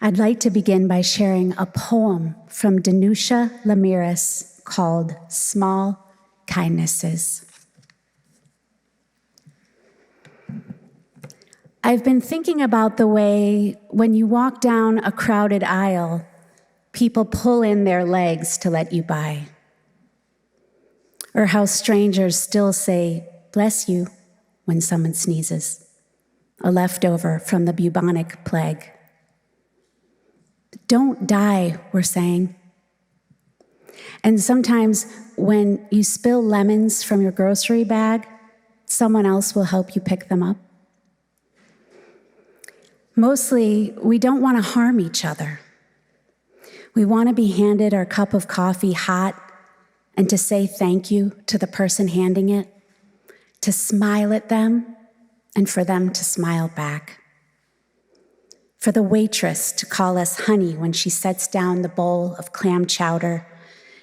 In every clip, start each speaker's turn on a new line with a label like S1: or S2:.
S1: I'd like to begin by sharing a poem from Danusha Lamiris called Small Kindnesses. I've been thinking about the way when you walk down a crowded aisle, people pull in their legs to let you by. Or how strangers still say, "Bless you," when someone sneezes, a leftover from the bubonic plague. Don't die, we're saying. And sometimes when you spill lemons from your grocery bag, someone else will help you pick them up. Mostly, we don't want to harm each other. We want to be handed our cup of coffee hot and to say thank you to the person handing it, to smile at them, and for them to smile back. For the waitress to call us honey when she sets down the bowl of clam chowder,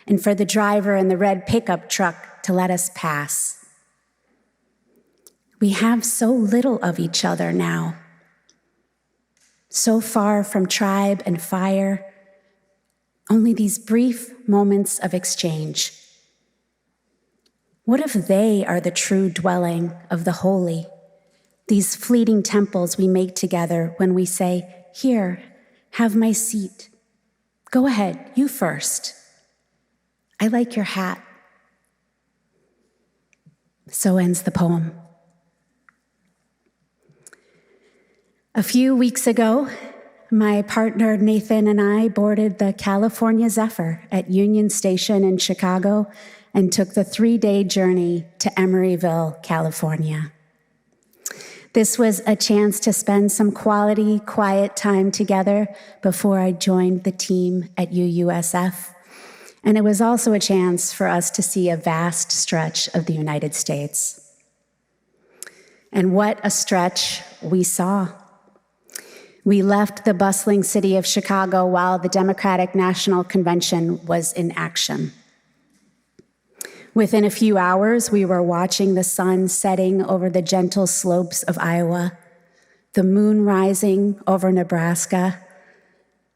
S1: and for the driver in the red pickup truck to let us pass. We have so little of each other now, so far from tribe and fire, only these brief moments of exchange. What if they are the true dwelling of the holy? These fleeting temples we make together when we say, "Here, have my seat. Go ahead, you first. I like your hat." So ends the poem. A few weeks ago, my partner Nathan and I boarded the California Zephyr at Union Station in Chicago and took the 3-day journey to Emeryville, California. This was a chance to spend some quality, quiet time together before I joined the team at UUSF. And it was also a chance for us to see a vast stretch of the United States. And what a stretch we saw. We left the bustling city of Chicago while the Democratic National Convention was in action. Within a few hours, we were watching the sun setting over the gentle slopes of Iowa, the moon rising over Nebraska,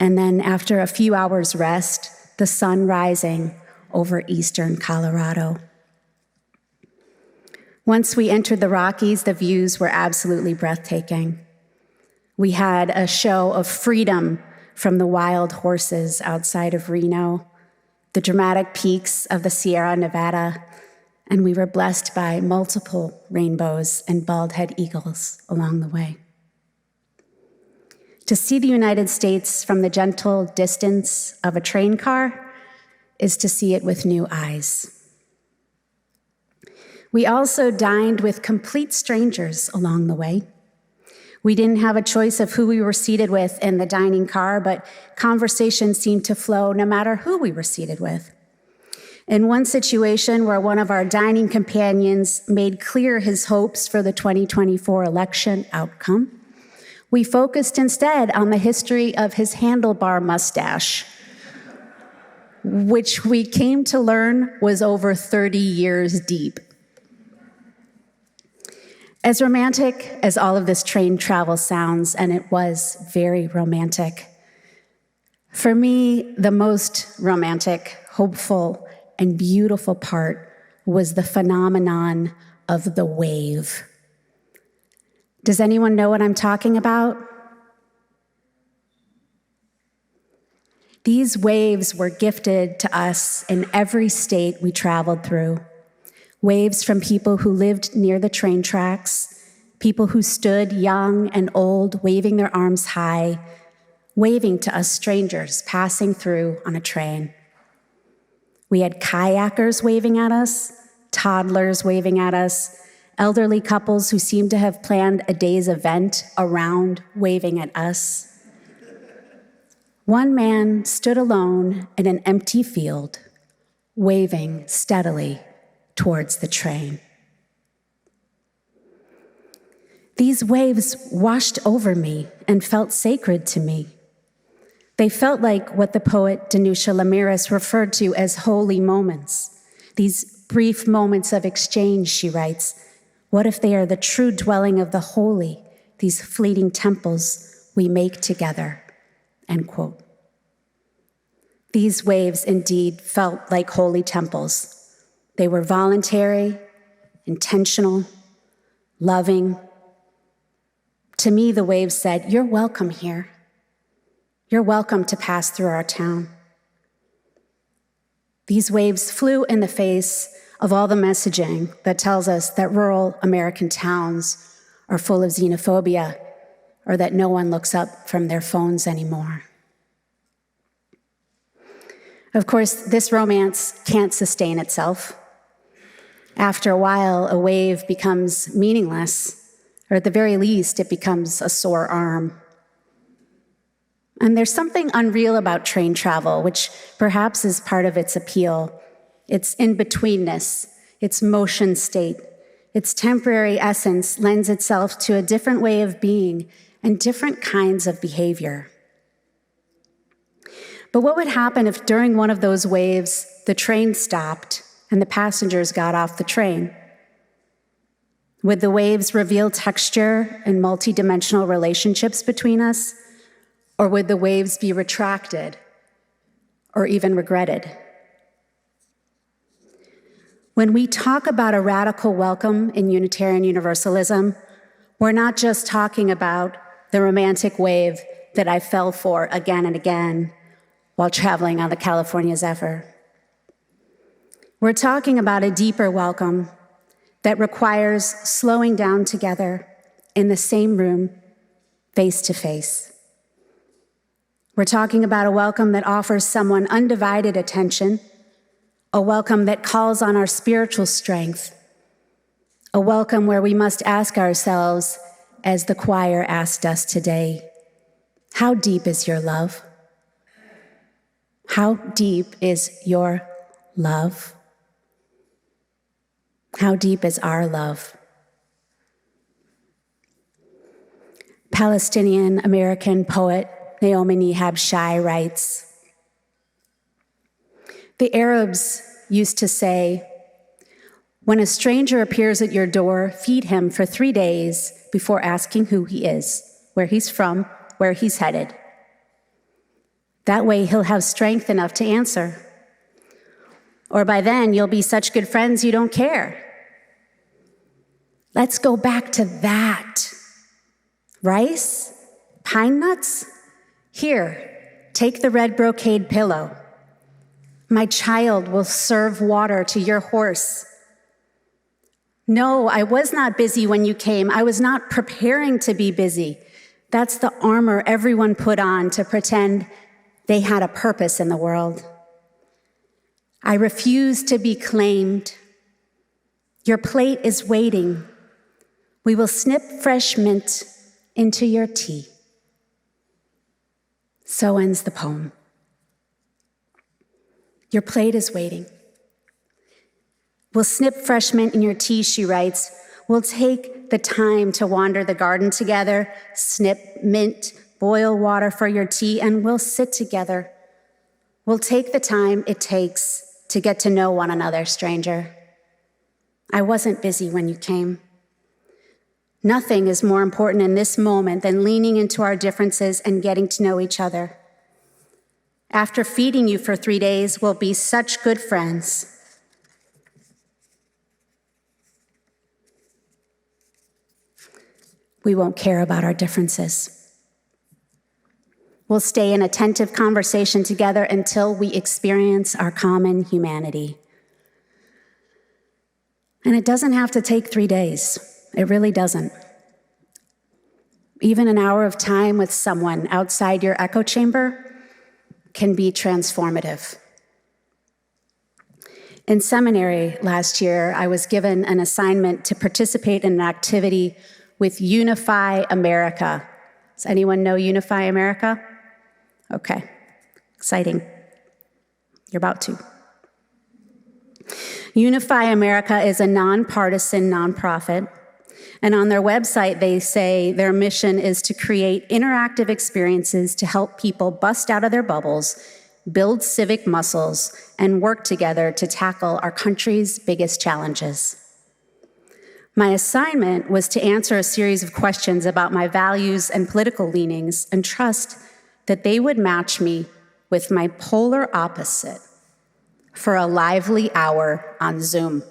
S1: and then after a few hours' rest, the sun rising over eastern Colorado. Once we entered the Rockies, the views were absolutely breathtaking. We had a show of freedom from the wild horses outside of Reno, the dramatic peaks of the Sierra Nevada, and we were blessed by multiple rainbows and bald-head eagles along the way. To see the United States from the gentle distance of a train car is to see it with new eyes. We also dined with complete strangers along the way. We didn't have a choice of who we were seated with in the dining car, but conversation seemed to flow no matter who we were seated with. In one situation where one of our dining companions made clear his hopes for the 2024 election outcome, we focused instead on the history of his handlebar mustache, which we came to learn was over 30 years deep. As romantic as all of this train travel sounds, and it was very romantic, for me, the most romantic, hopeful, and beautiful part was the phenomenon of the wave. Does anyone know what I'm talking about? These waves were gifted to us in every state we traveled through. Waves from people who lived near the train tracks, people who stood young and old, waving their arms high, waving to us strangers passing through on a train. We had kayakers waving at us, toddlers waving at us, elderly couples who seemed to have planned a day's event around waving at us. One man stood alone in an empty field, waving steadily towards the train. These waves washed over me and felt sacred to me. They felt like what the poet Danusha Lamiris referred to as holy moments. These brief moments of exchange, she writes, what if they are the true dwelling of the holy, these fleeting temples we make together end quote. These waves indeed felt like holy temples. They were voluntary, intentional, loving. To me, the waves said, "You're welcome here. You're welcome to pass through our town." These waves flew in the face of all the messaging that tells us that rural American towns are full of xenophobia or that no one looks up from their phones anymore. Of course, this romance can't sustain itself. After a while, a wave becomes meaningless, or at the very least, it becomes a sore arm. And there's something unreal about train travel, which perhaps is part of its appeal. Its in-betweenness, its motion state, its temporary essence lends itself to a different way of being and different kinds of behavior. But what would happen if during one of those waves, the train stopped and the passengers got off the train? Would the waves reveal texture and multidimensional relationships between us? Or would the waves be retracted or even regretted? When we talk about a radical welcome in Unitarian Universalism, we're not just talking about the romantic wave that I fell for again and again while traveling on the California Zephyr. We're talking about a deeper welcome that requires slowing down together in the same room, face to face. We're talking about a welcome that offers someone undivided attention, a welcome that calls on our spiritual strength, a welcome where we must ask ourselves, as the choir asked us today, how deep is your love? How deep is your love? How deep is our love? Palestinian-American poet Naomi Nihab Shai writes, "The Arabs used to say, when a stranger appears at your door, feed him for 3 days before asking who he is, where he's from, where he's headed. That way he'll have strength enough to answer. Or by then you'll be such good friends you don't care." Let's go back to that. Rice? Pine nuts? Here, take the red brocade pillow. My child will serve water to your horse. No, I was not busy when you came. I was not preparing to be busy. That's the armor everyone put on to pretend they had a purpose in the world. I refuse to be claimed. Your plate is waiting. We will snip fresh mint into your tea. So ends the poem. Your plate is waiting. We'll snip fresh mint in your tea, she writes. We'll take the time to wander the garden together, snip mint, boil water for your tea, and we'll sit together. We'll take the time it takes to get to know one another, stranger. I wasn't busy when you came. Nothing is more important in this moment than leaning into our differences and getting to know each other. After feeding you for 3 days, we'll be such good friends. We won't care about our differences. We'll stay in attentive conversation together until we experience our common humanity. And it doesn't have to take 3 days. It really doesn't. Even an hour of time with someone outside your echo chamber can be transformative. In seminary last year, I was given an assignment to participate in an activity with Unify America. Does anyone know Unify America? Okay, exciting. You're about to. Unify America is a nonpartisan nonprofit, and on their website they say their mission is to create interactive experiences to help people bust out of their bubbles, build civic muscles, and work together to tackle our country's biggest challenges. My assignment was to answer a series of questions about my values and political leanings and trust that they would match me with my polar opposite for a lively hour on Zoom.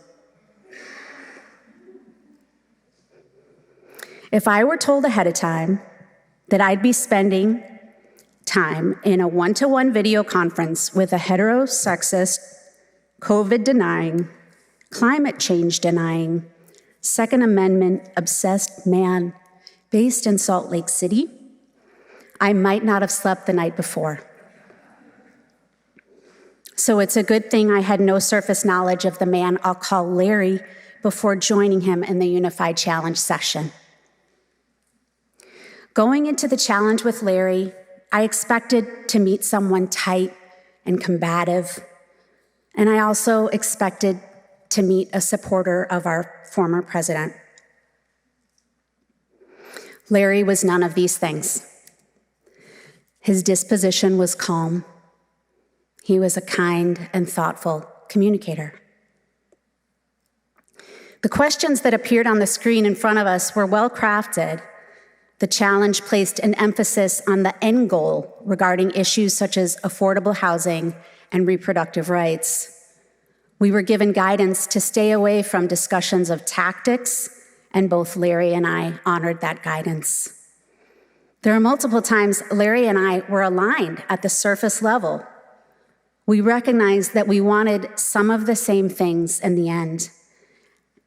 S1: If I were told ahead of time that I'd be spending time in a one-to-one video conference with a heterosexist, COVID-denying, climate change-denying, Second Amendment-obsessed man based in Salt Lake City, I might not have slept the night before. So it's a good thing I had no surface knowledge of the man I'll call Larry before joining him in the Unified Challenge session. Going into the challenge with Larry, I expected to meet someone tight and combative, and I also expected to meet a supporter of our former president. Larry was none of these things. His disposition was calm. He was a kind and thoughtful communicator. The questions that appeared on the screen in front of us were well crafted. The challenge placed an emphasis on the end goal regarding issues such as affordable housing and reproductive rights. We were given guidance to stay away from discussions of tactics, and both Larry and I honored that guidance. There are multiple times Larry and I were aligned at the surface level. We recognized that we wanted some of the same things in the end,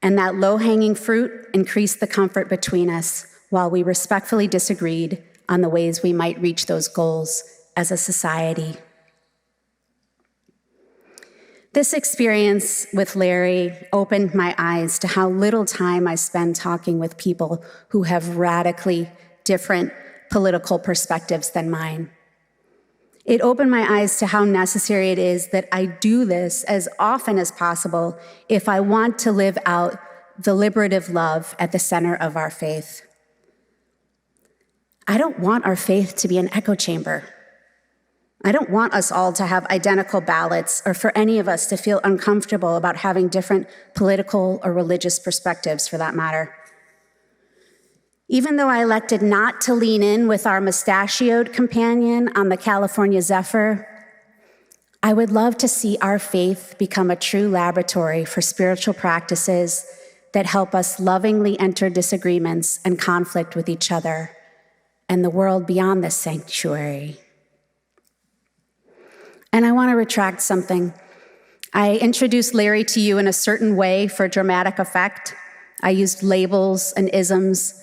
S1: and that low-hanging fruit increased the comfort between us while we respectfully disagreed on the ways we might reach those goals as a society. This experience with Larry opened my eyes to how little time I spend talking with people who have radically different political perspectives than mine. It opened my eyes to how necessary it is that I do this as often as possible if I want to live out the liberative love at the center of our faith. I don't want our faith to be an echo chamber. I don't want us all to have identical ballots or for any of us to feel uncomfortable about having different political or religious perspectives for that matter. Even though I elected not to lean in with our mustachioed companion on the California Zephyr, I would love to see our faith become a true laboratory for spiritual practices that help us lovingly enter disagreements and conflict with each other and the world beyond this sanctuary. And I want to retract something. I introduced Larry to you in a certain way for dramatic effect. I used labels and isms,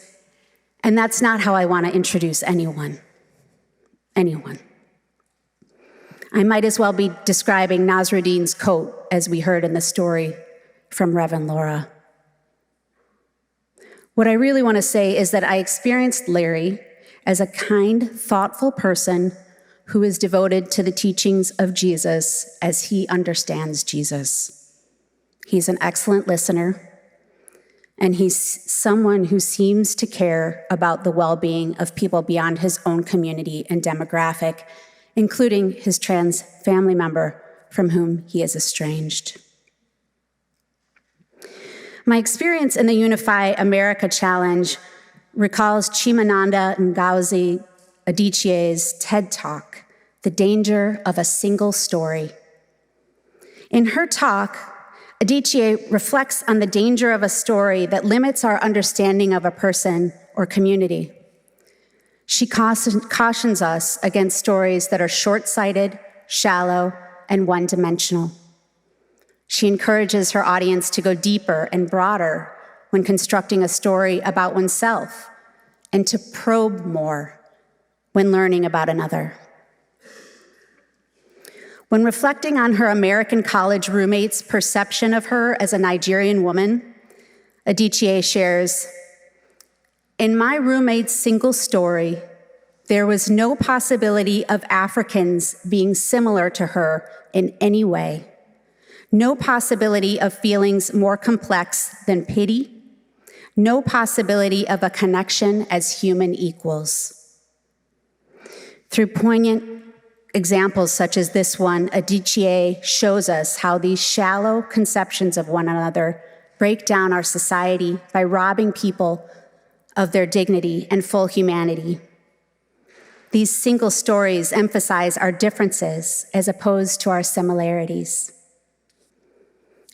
S1: and that's not how I want to introduce anyone. Anyone. I might as well be describing Nasruddin's coat, as we heard in the story from Reverend Laura. What I really want to say is that I experienced Larry as a kind, thoughtful person who is devoted to the teachings of Jesus as he understands Jesus. He's an excellent listener, and he's someone who seems to care about the well-being of people beyond his own community and demographic, including his trans family member from whom he is estranged. My experience in the Unify America Challenge recalls Chimamanda Ngozi Adichie's TED Talk, The Danger of a Single Story. In her talk, Adichie reflects on the danger of a story that limits our understanding of a person or community. She cautions us against stories that are short-sighted, shallow, and one-dimensional. She encourages her audience to go deeper and broader when constructing a story about oneself and to probe more when learning about another. When reflecting on her American college roommate's perception of her as a Nigerian woman, Adichie shares, "In my roommate's single story, there was no possibility of Africans being similar to her in any way, no possibility of feelings more complex than pity, no possibility of a connection as human equals." Through poignant examples such as this one, Adichie shows us how these shallow conceptions of one another break down our society by robbing people of their dignity and full humanity. These single stories emphasize our differences as opposed to our similarities.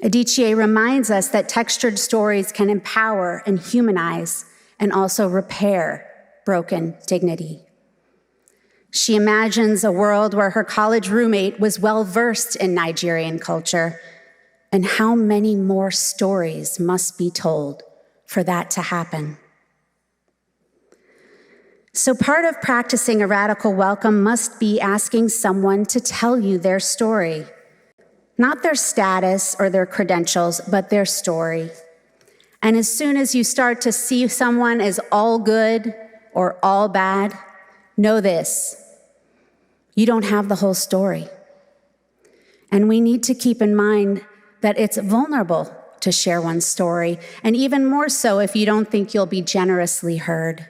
S1: Adichie reminds us that textured stories can empower and humanize and also repair broken dignity. She imagines a world where her college roommate was well-versed in Nigerian culture, and how many more stories must be told for that to happen. So part of practicing a radical welcome must be asking someone to tell you their story. Not their status or their credentials, but their story. And as soon as you start to see someone as all good or all bad, know this: you don't have the whole story. And we need to keep in mind that it's vulnerable to share one's story, and even more so if you don't think you'll be generously heard.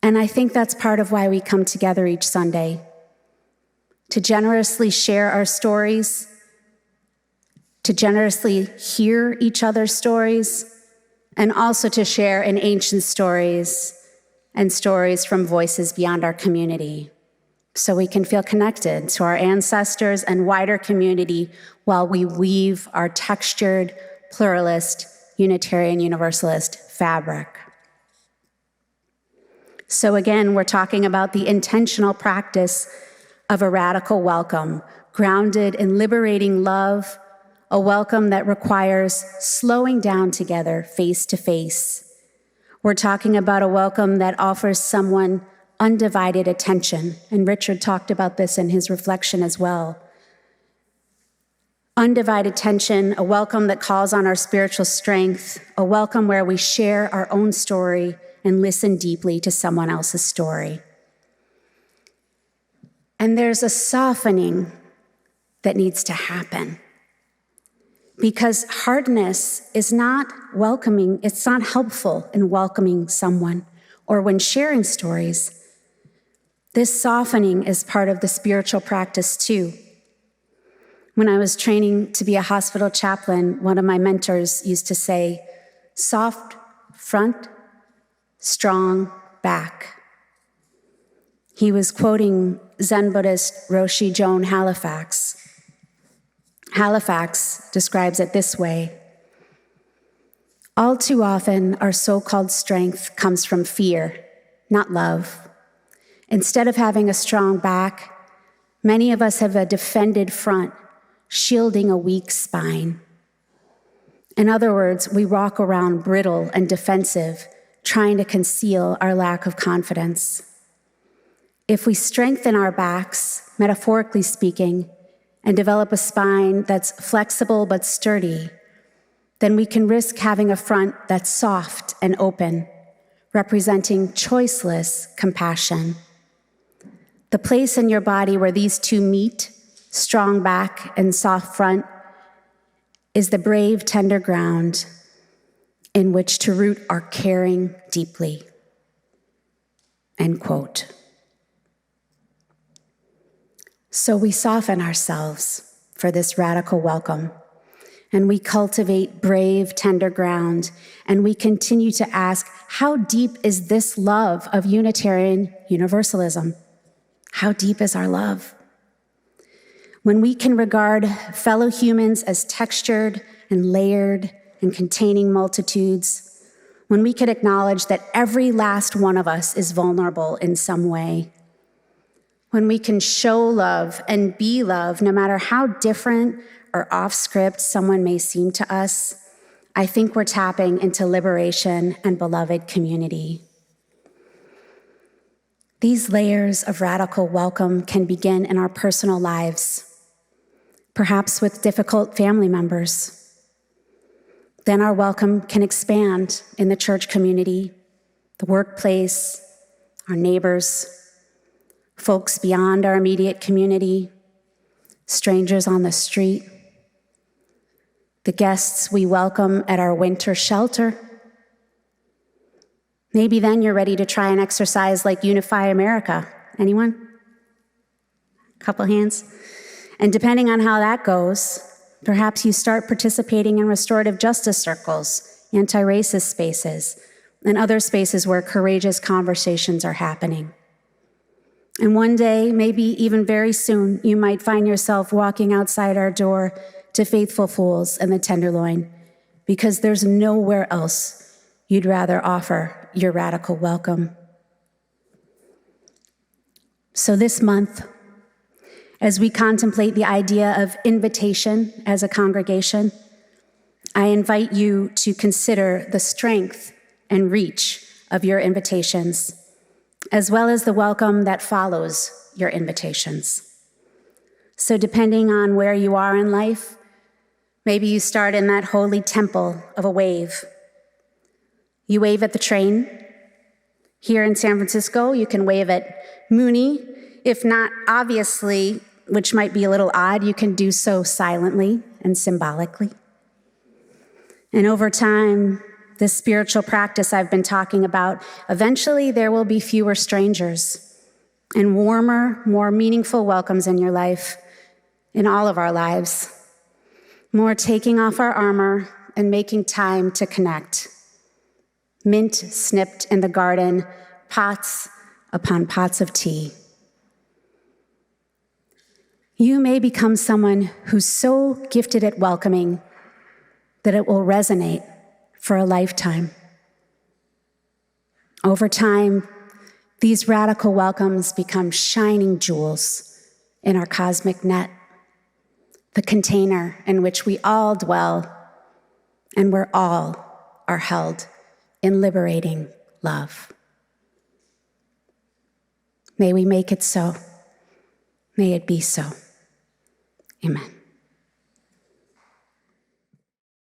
S1: And I think that's part of why we come together each Sunday, to generously share our stories, to generously hear each other's stories, and also to share in ancient stories and stories from voices beyond our community, so we can feel connected to our ancestors and wider community while we weave our textured, pluralist, Unitarian Universalist fabric. So again, we're talking about the intentional practice of a radical welcome, grounded in liberating love, a welcome that requires slowing down together face to face. We're talking about a welcome that offers someone undivided attention, and Richard talked about this in his reflection as well. Undivided attention, a welcome that calls on our spiritual strength, a welcome where we share our own story and listen deeply to someone else's story. And there's a softening that needs to happen, because hardness is not welcoming, it's not helpful in welcoming someone or when sharing stories. This softening is part of the spiritual practice too. When I was training to be a hospital chaplain, one of my mentors used to say, soft front, strong back. He was quoting Zen Buddhist Roshi Joan Halifax. Halifax describes it this way: all too often, our so-called strength comes from fear, not love. Instead of having a strong back, many of us have a defended front, shielding a weak spine. In other words, we walk around brittle and defensive, trying to conceal our lack of confidence. If we strengthen our backs, metaphorically speaking, and develop a spine that's flexible but sturdy, then we can risk having a front that's soft and open, representing choiceless compassion. The place in your body where these two meet, strong back and soft front, is the brave, tender ground in which to root our caring deeply. End quote. So we soften ourselves for this radical welcome, and we cultivate brave, tender ground, and we continue to ask, how deep is this love of Unitarian Universalism? How deep is our love? When we can regard fellow humans as textured and layered and containing multitudes, when we can acknowledge that every last one of us is vulnerable in some way, when we can show love and be love, no matter how different or off script someone may seem to us, I think we're tapping into liberation and beloved community. These layers of radical welcome can begin in our personal lives, perhaps with difficult family members. Then our welcome can expand in the church community, the workplace, our neighbors, folks beyond our immediate community, strangers on the street, the guests we welcome at our winter shelter. Maybe then you're ready to try an exercise like Unify America. Anyone? Couple hands. And depending on how that goes, perhaps you start participating in restorative justice circles, anti-racist spaces, and other spaces where courageous conversations are happening. And one day, maybe even very soon, you might find yourself walking outside our door to Faithful Fools and the Tenderloin, because there's nowhere else you'd rather offer your radical welcome. So this month, as we contemplate the idea of invitation as a congregation, I invite you to consider the strength and reach of your invitations, as well as the welcome that follows your invitations. So depending on where you are in life, maybe you start in that holy temple of a wave. You wave at the train. Here in San Francisco, you can wave at Mooney. If not obviously, which might be a little odd, you can do so silently and symbolically. And over time, this spiritual practice I've been talking about, eventually there will be fewer strangers and warmer, more meaningful welcomes in your life, in all of our lives. More taking off our armor and making time to connect. Mint snipped in the garden, pots upon pots of tea. You may become someone who's so gifted at welcoming that it will resonate for a lifetime. Over time, these radical welcomes become shining jewels in our cosmic net, the container in which we all dwell and where all are held in liberating love. May we make it so. May it be so. Amen.